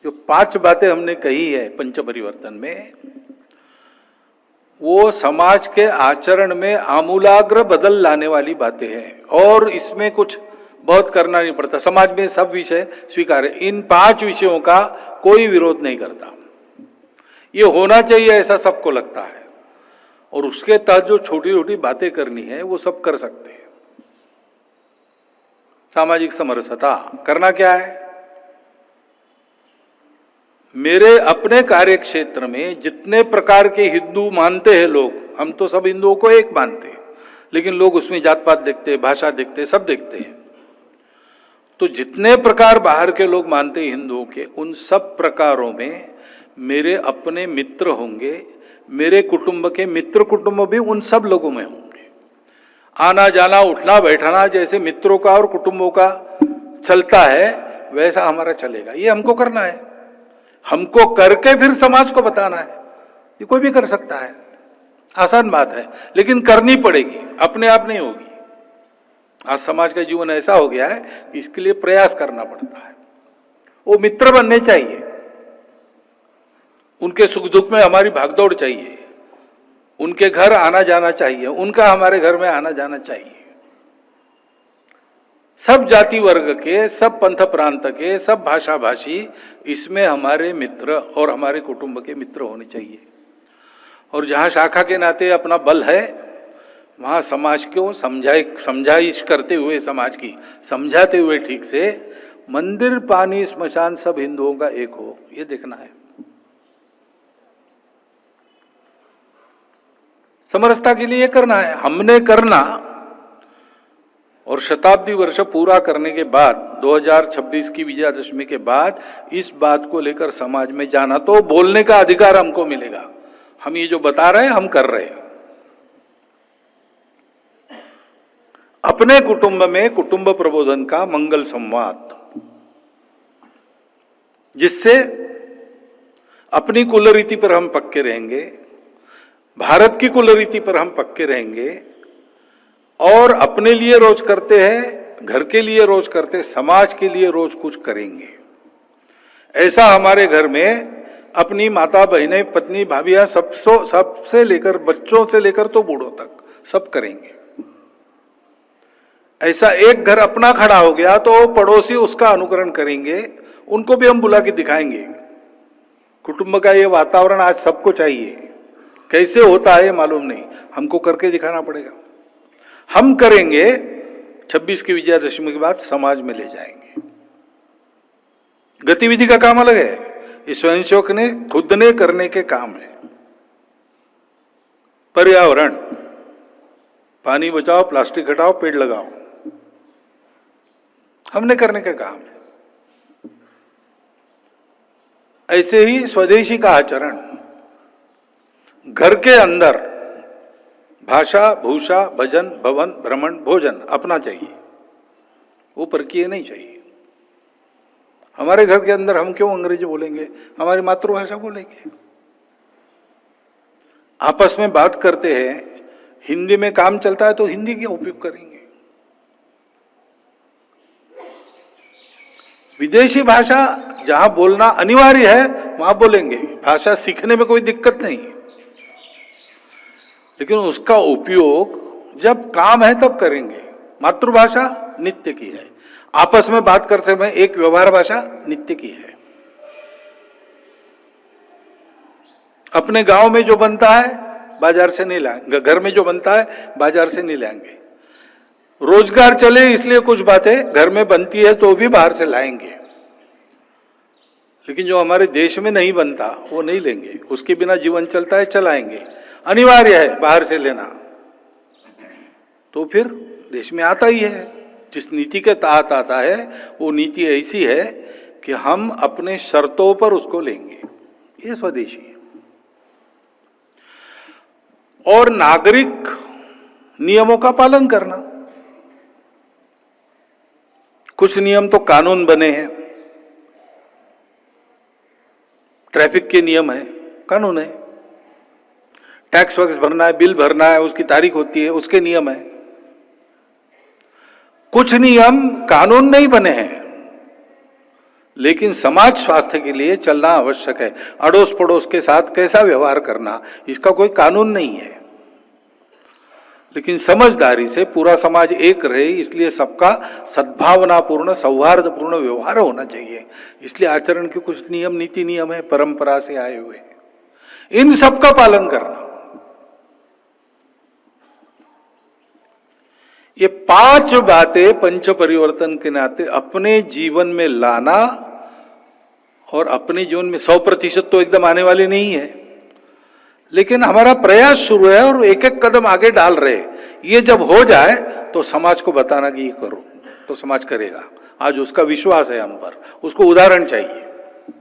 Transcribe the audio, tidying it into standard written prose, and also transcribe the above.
जो 5 बातें हमने कही है पंच परिवर्तन में, वो समाज के आचरण में आमूलाग्र बदल लाने वाली बातें हैं और इसमें कुछ बहुत करना नहीं पड़ता। समाज में सब विषय स्वीकार है, इन 5 विषयों का कोई विरोध नहीं करता। ये होना चाहिए ऐसा सबको लगता है और उसके तहत जो छोटी छोटी बातें करनी है वो सब कर सकते हैं। सामाजिक समरसता करना क्या है? मेरे अपने कार्य क्षेत्र में जितने प्रकार के हिंदू मानते हैं लोग, हम तो सब हिंदुओं को एक मानते हैं, लेकिन लोग उसमें जात पात देखते हैं, भाषा देखते हैं, सब देखते हैं। तो जितने प्रकार बाहर के लोग मानते हैं हिंदुओं के, उन सब प्रकारों में मेरे अपने मित्र होंगे, मेरे कुटुंब के मित्र कुटुंब भी उन सब लोगों में होंगे। आना जाना उठना बैठना जैसे मित्रों का और कुटुंबों का चलता है वैसा हमारा चलेगा। ये हमको करना है, हमको करके फिर समाज को बताना है। ये कोई भी कर सकता है, आसान बात है, लेकिन करनी पड़ेगी, अपने आप नहीं होगी। आज समाज का जीवन ऐसा हो गया है कि इसके लिए प्रयास करना पड़ता है। वो मित्र बनने चाहिए, उनके सुख दुख में हमारी भागदौड़ चाहिए, उनके घर आना जाना चाहिए, उनका हमारे घर में आना जाना चाहिए। सब जाति वर्ग के, सब पंथ प्रांत के, सब भाषा भाषी इसमें हमारे मित्र और हमारे कुटुंब के मित्र होने चाहिए। और जहाँ शाखा के नाते अपना बल है वहाँ समाज को समझाइश करते हुए, समाज की समझाते हुए ठीक से, मंदिर पानी स्मशान सब हिंदुओं का एक हो, ये देखना है। समरसता के लिए ये करना है, हमने करना। और शताब्दी वर्ष पूरा करने के बाद 2026 की विजयादशमी के बाद इस बात को लेकर समाज में जाना, तो बोलने का अधिकार हमको मिलेगा। हम ये जो बता रहे हैं हम कर रहे हैं। अपने कुटुंब में कुटुंब प्रबोधन का मंगल संवाद, जिससे अपनी कुलरीति पर हम पक्के रहेंगे, भारत की कुलरीति पर हम पक्के रहेंगे और अपने लिए रोज करते हैं, घर के लिए रोज करते, समाज के लिए रोज कुछ करेंगे। ऐसा हमारे घर में अपनी माता बहनें पत्नी भाभियां सबसे लेकर, बच्चों से लेकर तो बूढ़ों तक सब करेंगे। ऐसा एक घर अपना खड़ा हो गया तो पड़ोसी उसका अनुकरण करेंगे, उनको भी हम बुला के दिखाएंगे। कुटुंब का ये वातावरण आज सबको चाहिए। कैसे होता है मालूम नहीं, हमको करके दिखाना पड़ेगा। हम करेंगे, 26 की विजयादशमी के बाद समाज में ले जाएंगे। गतिविधि का काम अलग है, ये स्वयंसेवक ने खुद ने करने के काम है। पर्यावरण, पानी बचाओ, प्लास्टिक हटाओ, पेड़ लगाओ, हमने करने का काम है। ऐसे ही स्वदेशी का आचरण, घर के अंदर भाषा भूषा भजन भवन भ्रमण भोजन अपना चाहिए, वो परकीय नहीं चाहिए। हमारे घर के अंदर हम क्यों अंग्रेजी बोलेंगे, हमारी मातृभाषा बोलेंगे। आपस में बात करते हैं, हिंदी में काम चलता है तो हिंदी का उपयोग करेंगे। विदेशी भाषा जहां बोलना अनिवार्य है वहां बोलेंगे, भाषा सीखने में कोई दिक्कत नहीं, लेकिन उसका उपयोग जब काम है तब करेंगे। मातृभाषा नित्य की है, आपस में बात करते समय एक व्यवहार भाषा नित्य की है। अपने गांव में जो बनता है बाजार से नहीं लाएंगे, घर में जो बनता है बाजार से नहीं लाएंगे। रोजगार चले इसलिए कुछ बातें घर में बनती है तो भी बाहर से लाएंगे, लेकिन जो हमारे देश में नहीं बनता वो नहीं लेंगे। उसके बिना जीवन चलता है, चलाएंगे, अनिवार्य है बाहर से लेना, तो फिर देश में आता ही है। जिस नीति के तहत आता है वो नीति ऐसी है कि हम अपने शर्तों पर उसको लेंगे, ये स्वदेशी है। और नागरिक नियमों का पालन करना, कुछ नियम तो कानून बने हैं, ट्रैफिक के नियम है, कानून है। टैक्स वैक्स भरना है, बिल भरना है, उसकी तारीख होती है, उसके नियम है। कुछ नियम कानून नहीं बने हैं, लेकिन समाज स्वास्थ्य के लिए चलना आवश्यक है। अड़ोस पड़ोस के साथ कैसा व्यवहार करना, इसका कोई कानून नहीं है, लेकिन समझदारी से पूरा समाज एक रहे, इसलिए सबका सद्भावनापूर्ण सौहार्दपूर्ण व्यवहार होना चाहिए। इसलिए आचरण के कुछ नियम, नीति नियम है, परंपरा से आए हुए, इन सब का पालन करना। ये 5 बातें पंच परिवर्तन के नाते अपने जीवन में लाना, और अपने जीवन में 100% तो एकदम आने वाली नहीं है, लेकिन हमारा प्रयास शुरू है और एक एक कदम आगे डाल रहे। ये जब हो जाए तो समाज को बताना कि ये करो, तो समाज करेगा। आज उसका विश्वास है हम पर, उसको उदाहरण चाहिए।